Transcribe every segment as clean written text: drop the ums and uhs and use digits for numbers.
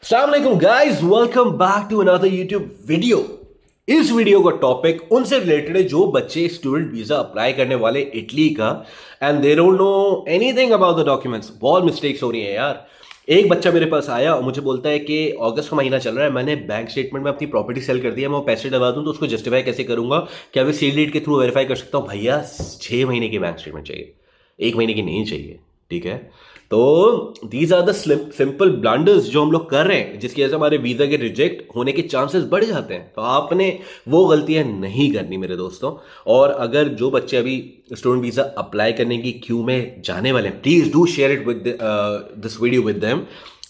अस्सलाम वालेकुम guys, welcome back to another YouTube video. इस वीडियो का टॉपिक उनसे रिलेटेड है जो बच्चे स्टूडेंट वीजा अप्लाई करने वाले इटली का and they don't know anything about the documents. बहुत मिस्टेक्स हो रही हैं यार। एक बच्चा मेरे पास आया और मुझे बोलता है कि अगस्त का महीना चल रहा है, मैंने बैंक स्टेटमेंट में अपनी प्रॉपर्टी सेल कर दिया, मैं वो पैसे डलवा दूं तो उसको जस्टिफाई कैसे करूंगा? क्या मैं सील के थ्रू वेरीफाई कर सकता हूँ? भैया 6 महीने की बैंक स्टेटमेंट चाहिए, 1 महीने की नहीं चाहिए। ठीक है, तो these are the simple blunders जो हम लोग कर रहे हैं, जिसकी वजह से हमारे वीजा के रिजेक्ट होने के चांसेस बढ़ जाते हैं। तो आपने वो गलतियां नहीं करनी मेरे दोस्तों। और अगर जो बच्चे अभी स्टूडेंट वीजा अप्लाई करने की क्यू में जाने वाले हैं, please do share it with this video with them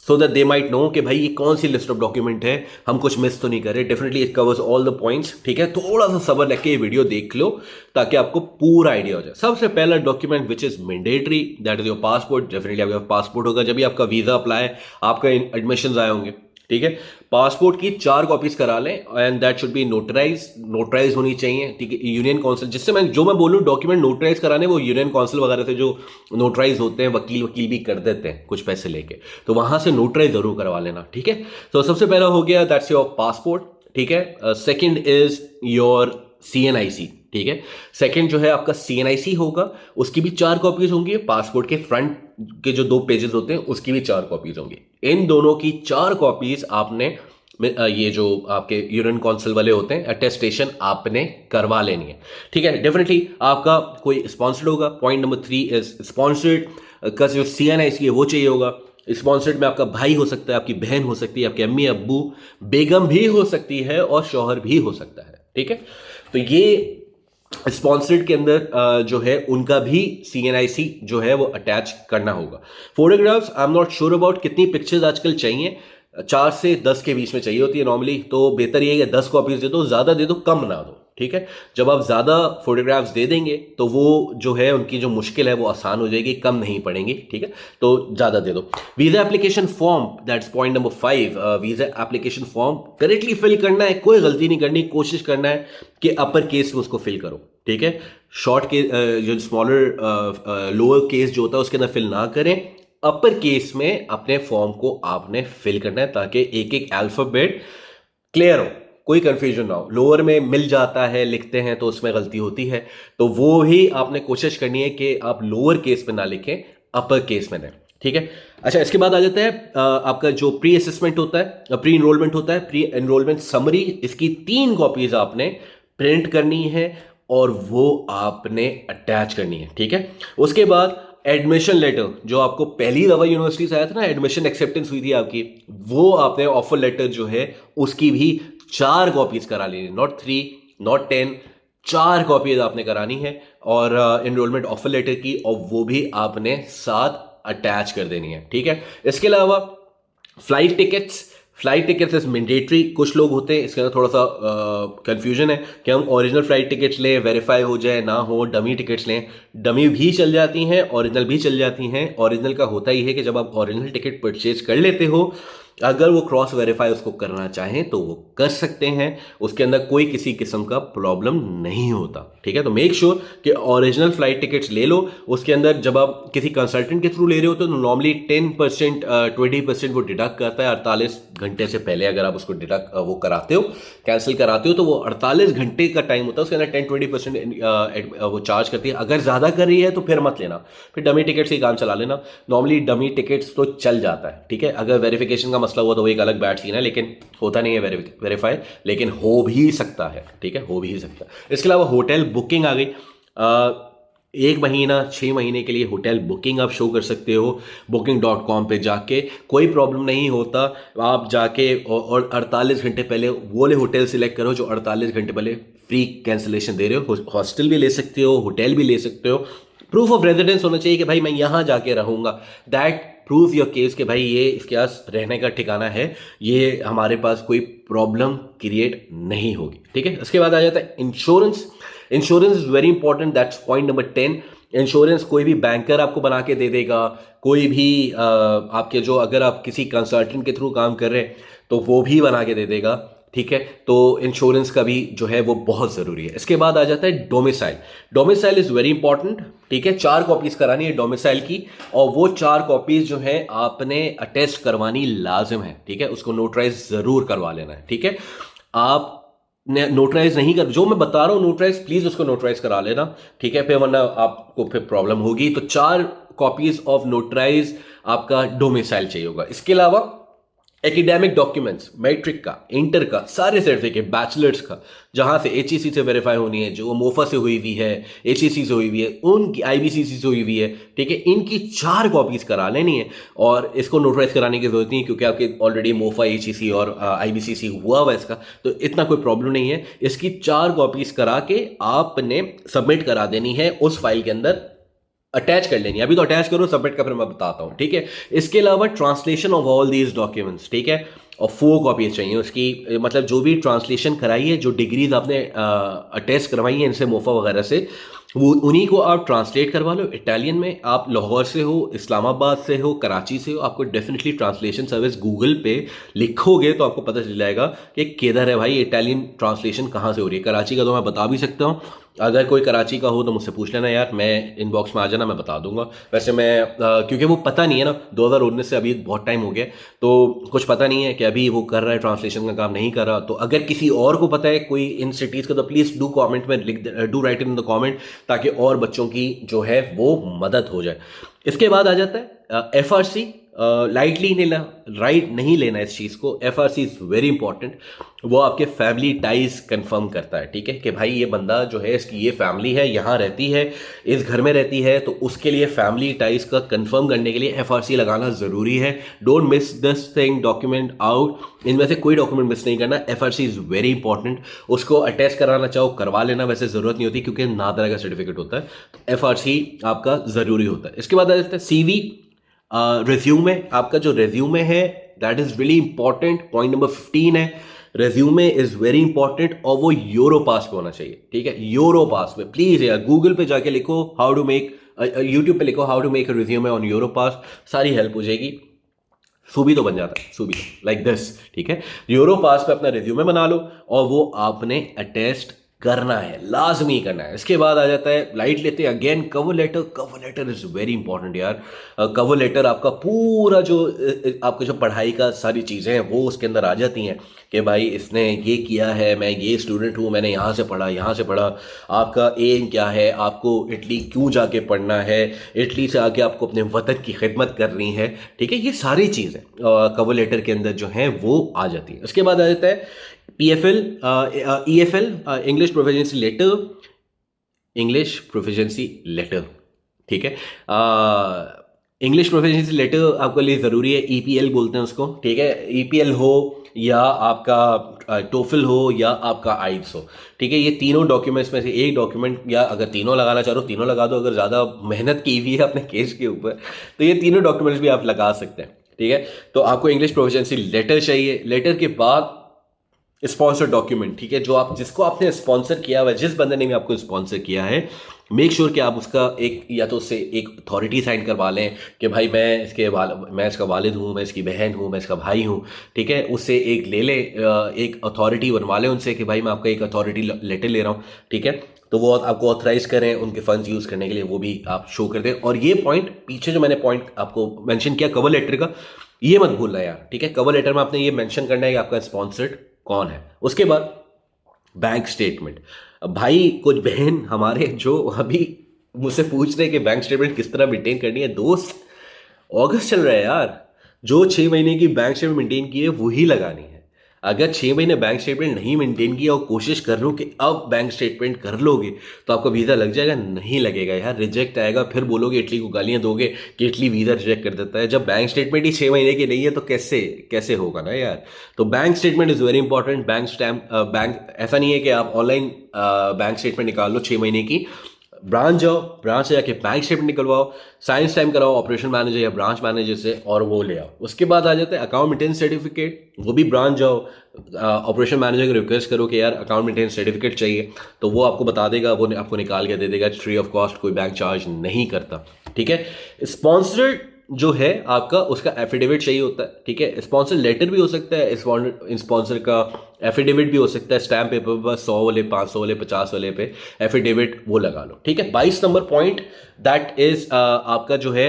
so that they might know कि भाई ये कौन सी लिस्ट ऑफ डॉक्यूमेंट है, हम कुछ मिस तो नहीं कर रहे। Definitely it covers all the points. ठीक है, थोड़ा सा सब्र लेके ये वीडियो देख लो ताकि आपको पूरा आइडिया हो जाए। सबसे पहला document which is mandatory, that is your passport. Definitely आपका पासपोर्ट होगा जब भी आपका वीजा अप्लाई, आपका एडमिशन आए होंगे। ठीक है, पासपोर्ट की 4 कॉपीज करा लें and that should be notarize होनी चाहिए। ठीक है, यूनियन काउंसिल, जिससे मैं बोलूँ डॉक्यूमेंट नोटराइज कराने, वो यूनियन काउंसिल वगैरह से जो नोटराइज होते हैं, वकील भी कर देते हैं कुछ पैसे लेके, तो वहां से नोटराइज जरूर करवा लेना। ठीक है, तो सबसे पहला हो गया दैट्स योर पासपोर्ट। ठीक है, सेकंड इज योर CNIC। ठीक है, सेकंड जो है आपका CNIC होगा, उसकी भी 4 कॉपीज होंगी। पासपोर्ट के फ्रंट के जो 2 पेजेस होते हैं उसकी भी 4 कॉपीज होंगी। इन दोनों की 4 कॉपीज आपने ये जो आपके यूनियन काउंसिल वाले होते हैं अटेस्टेशन आपने करवा लेनी है। ठीक है, डेफिनेटली आपका कोई स्पॉन्सर्ड होगा। पॉइंट नंबर 3 इज स्पॉन्सर्ड का जो CNIC है वो चाहिए होगा। स्पॉन्सर्ड में आपका भाई हो सकता है, आपकी बहन हो सकती है, आपके अम्मी अब्बू, बेगम भी हो सकती है और शौहर भी हो सकता है। ठीक है, तो ये स्पॉन्सर्ड के अंदर जो है उनका भी CNIC जो है वो अटैच करना होगा। Photographs I am not sure about कितनी पिक्चर्स आजकल चाहिए, 4 से 10 के बीच में चाहिए होती है नॉर्मली। तो बेहतर ये है कि 10 कॉपीज दे दो, ज़्यादा दे दो कम ना दो। ठीक है, जब आप ज़्यादा फोटोग्राफ्स दे देंगे तो वो जो है उनकी जो मुश्किल है वो आसान हो जाएगी, कम नहीं पड़ेंगी। ठीक है, तो ज़्यादा दे दो। Visa application form, that's point number 5। Visa application form correctly fill करना है, कोई गलती नहीं करनी, कोशिश करना है कि अपर केस में उसको फिल करो। ठीक है, शॉर्ट के जो स्मॉलर लोअर केस जो होता है उसके अंदर फिल ना करें, अपर केस में अपने फॉर्म को आपने फिल करना है ताकि एक एक अल्फाबेट क्लियर हो, कोई कंफ्यूजन ना हो। लोअर में मिल जाता है, लिखते हैं तो उसमें गलती होती है, तो वो ही आपने कोशिश करनी है कि आप लोअर केस में ना लिखें, अपर केस में दें। ठीक है, अच्छा इसके बाद आ जाता है आपका जो प्री असेसमेंट होता है, प्री एनरोलमेंट होता है, प्री एनरोलमेंट समरी। इसकी 3 कॉपीज आपने प्रिंट करनी है और वो आपने अटैच करनी है। ठीक है, उसके बाद एडमिशन लेटर, जो आपको पहली दफा यूनिवर्सिटी से आया था ना, एडमिशन एक्सेप्टेंस हुई थी आपकी, वो आपने ऑफर लेटर जो है उसकी भी 4 कॉपीज करा लेनी, नॉट 3 नॉट 10, 4 कॉपीज आपने करानी है। और एनरोलमेंट ऑफर लेटर की, और वो भी आपने साथ अटैच कर देनी है। ठीक है, इसके अलावा फ्लाइट टिकट्स इज मैंडेटरी। कुछ लोग होते हैं इसके अंदर थोड़ा सा कंफ्यूजन है कि हम ओरिजिनल फ्लाइट टिकट्स लें, वेरीफाई हो जाए ना हो, डमी टिकट्स लें। डमी भी चल जाती हैं, ओरिजिनल भी चल जाती हैं। ओरिजिनल का होता ही है कि जब आप ओरिजिनल टिकट परचेज कर लेते हो, अगर वो क्रॉस वेरीफाई उसको करना चाहें तो वो कर सकते हैं, उसके अंदर कोई किसी किस्म का प्रॉब्लम नहीं होता। ठीक है, तो मेक श्योर कि ओरिजिनल फ्लाइट टिकट्स ले लो। उसके अंदर जब आप किसी कंसल्टेंट के थ्रू ले रहे हो तो नॉर्मली 10% 20% वो डिडक्ट करता है 48 घंटे से पहले। अगर आप उसको डिडक्ट वो कराते हो, कैंसिल कराते हो, तो वो 48 घंटे का टाइम होता है, उसके अंदर 10-20% वो चार्ज करती है। अगर ज़्यादा कर रही है तो फिर मत लेना, फिर डमी टिकट से ही काम चला लेना। नॉर्मली डमी टिकट्स तो चल जाता है। ठीक है, अगर वेरिफिकेशन का मसला हुआ तो वो एक अलग बैड सीन है, लेकिन होता नहीं है वेरीफाई, लेकिन हो भी सकता है। ठीक है, हो भी सकता है। इसके अलावा होटल बुकिंग आ गई। 1 महीना 6 महीने के लिए होटल बुकिंग आप शो कर सकते हो booking.com पे जाके, कोई प्रॉब्लम नहीं होता। आप जाके और 48 घंटे पहले वो वाले होटल सिलेक्ट करो जो 48 घंटे पहले फ्री कैंसिलेशन दे रहे हो। हॉस्टल भी ले सकते हो, होटल भी ले सकते हो। प्रूफ ऑफ रेजिडेंस होना चाहिए कि भाई मैं यहाँ जाके रहूँगा, दैट प्रूफ योर केस कि भाई ये इसके पास रहने का ठिकाना है, ये हमारे पास कोई प्रॉब्लम क्रिएट नहीं होगी। ठीक है, उसके बाद आ जाता है insurance. Insurance is very important, that's point number 10। Insurance कोई भी बैंकर आपको बना के दे देगा, कोई भी आपके जो, अगर आप किसी कंसल्टेंट के थ्रू काम कर रहे हैं तो वो भी बना के दे देगा। ठीक है, तो इंश्योरेंस का भी जो है वो बहुत ज़रूरी है। इसके बाद आ जाता है domicile. Domicile is very important, ठीक है, 4 कॉपीज़ करानी है डोमिसाइल की, और वो 4 कॉपीज़ जो है आपने अटेस्ट करवानी लाजिम है, ठीक है, उसको नोटराइज ज़रूर करवा लेना है, ठीक है। आप नोटराइज नहीं कर, जो मैं बता रहा हूँ नोटराइज, प्लीज़ उसको नोटराइज करा लेना, ठीक है, फिर वरना आपको फिर प्रॉब्लम होगी। तो 4 कॉपीज़ ऑफ नोटराइज आपका डोमिसाइल चाहिए होगा। इसके अलावा एकेडमिक डॉक्यूमेंट्स, मैट्रिक का, इंटर का, सारे सर्टिफिकेट, बैचलर्स का, जहां से एचईसी से वेरीफाई होनी है, जो मोफा से हुई हुई है, एचईसी से हुई हुई है, उनकी आईबीसीसी से हुई हुई है, ठीक है, इनकी 4 कॉपीज करा लेनी है। और इसको नोटराइज कराने की जरूरत नहीं है क्योंकि आपके ऑलरेडी मोफा, एचईसी और आईबीसीसी हुआ हुआ इसका, तो इतना कोई प्रॉब्लम नहीं है। इसकी 4 कॉपीज करा के आपने सबमिट करा देनी है, उस फाइल के अंदर अटैच कर लेनी है। अभी तो अटैच करो, सबमिट का फिर मैं बताता हूँ, ठीक है। इसके अलावा translation of all these documents, ठीक है, और 4 कॉपीज चाहिए उसकी, मतलब जो भी ट्रांसलेशन कराई है, जो डिग्रीज आपने अटैच करवाई है इनसे, मोफा वगैरह से, वो उन्हीं को आप ट्रांसलेट करवा लो इटालियन में। आप लाहौर से हो, इस्लामाबाद से हो, कराची से हो, आपको डेफिनेटली ट्रांसलेशन सर्विस गूगल पे लिखोगे तो आपको पता चल जाएगा कि किधर है भाई इटालियन ट्रांसलेशन कहाँ से हो रही है। कराची का तो मैं बता भी सकता हूँ, अगर कोई कराची का हो तो मुझसे पूछ लेना यार, मैं इनबॉक्स में आ जाना, मैं बता दूंगा। वैसे मैं क्योंकि वो पता नहीं है ना, 2019 से अभी बहुत टाइम हो गया, तो कुछ पता नहीं है कि अभी वो कर रहा है ट्रांसलेशन का काम, नहीं कर रहा। तो अगर किसी और को पता है कोई इन सिटीज़ का, तो प्लीज़ डू कॉमेंट में do right in the comment, ताकि और बच्चों की जो है वो मदद हो जाए। इसके बाद आ जाता है एफआरसी। लाइटली नहीं लेना इस चीज़ को। FRC is very important. वो आपके फैमिली टाइज कंफर्म करता है, ठीक है, कि भाई ये बंदा जो है, इसकी ये फैमिली है, यहाँ रहती है, इस घर में रहती है, तो उसके लिए फैमिली टाइज का कंफर्म करने के लिए एफआरसी लगाना ज़रूरी है। Don't miss this thing, document out, इनमें से कोई डॉक्यूमेंट मिस नहीं करना। FRC is very important. उसको अटैच कराना चाहो करवा लेना, वैसे ज़रूरत नहीं होती क्योंकि नादरा का सर्टिफिकेट होता है, तो एफआरसी आपका ज़रूरी होता है। इसके बाद आ जाता है सीवी, रिज्यूमे। आपका जो रिज्यूमे है that is really important, point number 15 है, रिज्यूमे इज वेरी इंपॉर्टेंट, और वो यूरोपास पे होना चाहिए, ठीक है, यूरोपास पे। प्लीज यार गूगल पे जाके लिखो हाउ टू मेक, यूट्यूब पे लिखो how to make a resume on Europass, सारी हेल्प हो जाएगी। सूबी तो बन जाता है, सूबी लाइक दिस, ठीक है। यूरोपास पे अपना रिज्यूमे बना लो और वो आपने अटेस्ट करना है, लाजमी करना है। इसके बाद आ जाता है, लाइट लेते हैं again, cover letter. Cover letter is very important यार। कवर लेटर आपका पूरा जो आपका जो पढ़ाई का सारी चीज़ें हैं वो उसके अंदर आ जाती हैं कि भाई इसने ये किया है, मैं ये स्टूडेंट हूँ, मैंने यहाँ से पढ़ा, यहाँ से पढ़ा, आपका एम क्या है, आपको इटली क्यों जाके पढ़ना है, इटली से आके आपको अपने वतन की खिदमत करनी है, ठीक है, ये सारी चीज़ें कवर लेटर के अंदर जो हैं वो आ जाती हैं। उसके बाद आ जाता है PFL, EFL, English proficiency letter, English proficiency letter, ठीक है। इंग्लिश प्रोफिशिएंसी लेटर आपके लिए ज़रूरी है, EPL बोलते हैं उसको, ठीक है। EPL हो या आपका टोफल हो या आपका आइल्स हो, ठीक है, ये तीनों डॉक्यूमेंट्स में से एक डॉक्यूमेंट, या अगर तीनों लगाना चाहो तो तीनों लगा दो, अगर ज़्यादा मेहनत की हुई है अपने केस के ऊपर तो ये तीनों डॉक्यूमेंट्स भी आप लगा सकते हैं, ठीक है। तो आपको इंग्लिश प्रोफिशिएंसी लेटर चाहिए। लेटर के बाद स्पॉन्सर डॉक्यूमेंट, ठीक है, जो आप, जिसको आपने स्पॉन्सर किया हुआ है, जिस बंदे ने भी आपको स्पॉन्सर किया है, मेक श्योर कि आप उसका एक, या तो उससे एक अथॉरिटी साइन करवा लें कि भाई मैं इसका वालिद हूँ, मैं इसकी बहन हूँ, मैं इसका भाई हूँ, ठीक है, उससे एक ले लें, एक अथॉरिटी बनवा लें उनसे कि भाई मैं आपका एक अथॉरिटी लेटर ले रहा हूँ, ठीक है। तो वो आपको ऑथराइज करें उनके फंड्स यूज़ करने के लिए, वो भी आप शो कर दें। और ये पॉइंट पीछे जो मैंने पॉइंट आपको मेंशन किया कवर लेटर का, ये मत भूलना यार, ठीक है। कवर लेटर में आपने ये मेंशन करना है कि आपका स्पॉन्सर्ड कौन है। उसके बाद बैंक स्टेटमेंट। भाई कुछ बहन हमारे जो अभी मुझसे पूछ रहे हैं कि बैंक स्टेटमेंट किस तरह मेंटेन करनी है, दोस्त अगस्त चल रहा है यार, जो 6 महीने की बैंक स्टेटमेंट मेंटेन की है वही लगानी है। अगर 6 महीने बैंक स्टेटमेंट नहीं मेंटेन किया और कोशिश कर रहे हो कि अब बैंक स्टेटमेंट कर लोगे तो आपका वीज़ा लग जाएगा, नहीं लगेगा यार, रिजेक्ट आएगा। फिर बोलोगे इटली को गालियां दोगे कि इटली वीज़ा रिजेक्ट कर देता है। जब बैंक स्टेटमेंट ही 6 महीने की नहीं है तो कैसे कैसे होगा ना यार। तो bank statement is very important. Bank ऐसा नहीं है कि आप ऑनलाइन बैंक स्टेटमेंट निकाल लो 6 महीने की, ब्रांच जाओ, ब्रांच से जाके बैंक स्टेटमेंट निकलवाओ, साइंस टाइम कराओ ऑपरेशन मैनेजर या ब्रांच मैनेजर से, और वो ले आओ। उसके बाद आ जाता है अकाउंट मेंटेनेंस सर्टिफिकेट, वो भी ब्रांच जाओ, ऑपरेशन मैनेजर को रिक्वेस्ट करो कि यार अकाउंट मेंटेनेंस सर्टिफिकेट चाहिए, तो वो आपको बता देगा, वो आपको निकाल के दे देगा, फ्री ऑफ कॉस्ट, कोई बैंक चार्ज नहीं करता, ठीक है। स्पॉन्सर्ड जो है आपका उसका एफिडेविट चाहिए होता है, ठीक है। स्पॉन्सर लेटर भी हो सकता है, स्पॉन्सर का एफिडेविट भी हो सकता है, स्टैम्प पेपर पर 100 वाले, 500 वाले, 50 वाले पे एफिडेविट वो लगा लो, ठीक है। 22 नंबर पॉइंट दैट इज आपका जो है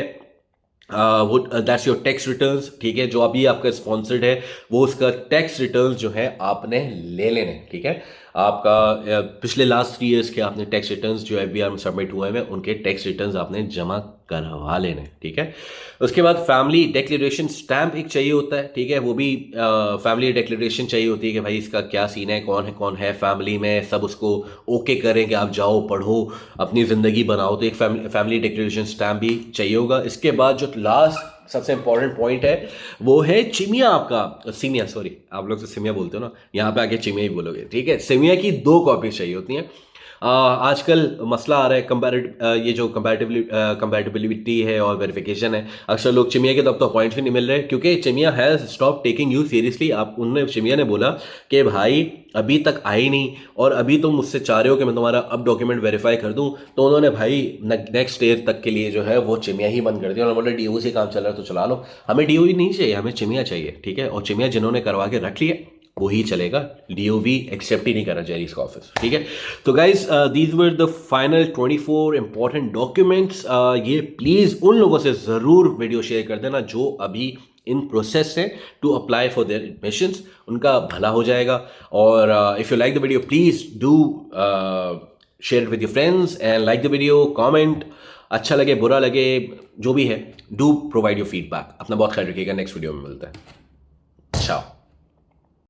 वो दैट्स योर टैक्स रिटर्न्स, ठीक है। जो अभी आपका स्पॉन्सर्ड है वो उसका टैक्स रिटर्न्स जो है आपने ले लेने, ठीक है। आपका पिछले लास्ट 3 ईयर्स के आपने टैक्स रिटर्न्स जो FBR में सबमिट हुए हैं उनके टैक्स रिटर्न्स आपने जमा करवा लेने, ठीक है। उसके बाद फैमिली डिक्लेरेशन स्टैम्प एक चाहिए होता है, ठीक है। वो भी फैमिली डिक्लेरेशन चाहिए होती है कि भाई इसका क्या सीन है, कौन है फैमिली में, सब उसको ओके करें कि आप जाओ पढ़ो अपनी ज़िंदगी बनाओ, तो एक फैमिली डिक्लेरेशन स्टैम्प भी चाहिए होगा। इसके बाद जो लास्ट सबसे इंपॉर्टेंट पॉइंट है वो है चिमिया, आपका सिमिया, सॉरी आप लोग तो सिमिया बोलते हो ना, यहाँ पे आके चिमिया ही बोलोगे, ठीक है। सिमिया की 2 कॉपीज चाहिए होती हैं। आजकल मसला आ रहा है ये जो कंपैटिबिलिटी है और वेरिफिकेशन है, अक्सर लोग चिमिया के तब तो पॉइंट्स भी नहीं मिल रहे क्योंकि चिमिया has stop taking you seriously. चिमिया ने बोला कि भाई अभी तक आई नहीं और अभी तुम मुझसे चाह रहे हो कि मैं तुम्हारा अब डॉक्यूमेंट वेरीफाई कर दूं, तो उन्होंने भाई नेक्स्ट ईयर तक के लिए जो है वो चिमिया ही बंद कर दिया। उन्होंने बोला DO से काम चल रहा है तो चला लो, हमें DO ही नहीं चाहिए, हमें चिमिया चाहिए, ठीक है। और चिमिया जिन्होंने करवा के रख लिया वही चलेगा, DOV एक्सेप्ट ही नहीं करा जेरीज का ऑफिस, ठीक है। तो guys these were the final 24 important documents. ये प्लीज उन लोगों से जरूर वीडियो शेयर कर देना जो अभी इन प्रोसेस है to apply for their admissions, उनका भला हो जाएगा। और if you like the video please do share it with your friends and like the video, comment, अच्छा लगे बुरा लगे जो भी है, डू प्रोवाइड योर फीडबैक। अपना बहुत ख्याल रखिएगा, नेक्स्ट वीडियो में मिलता है, चाओ।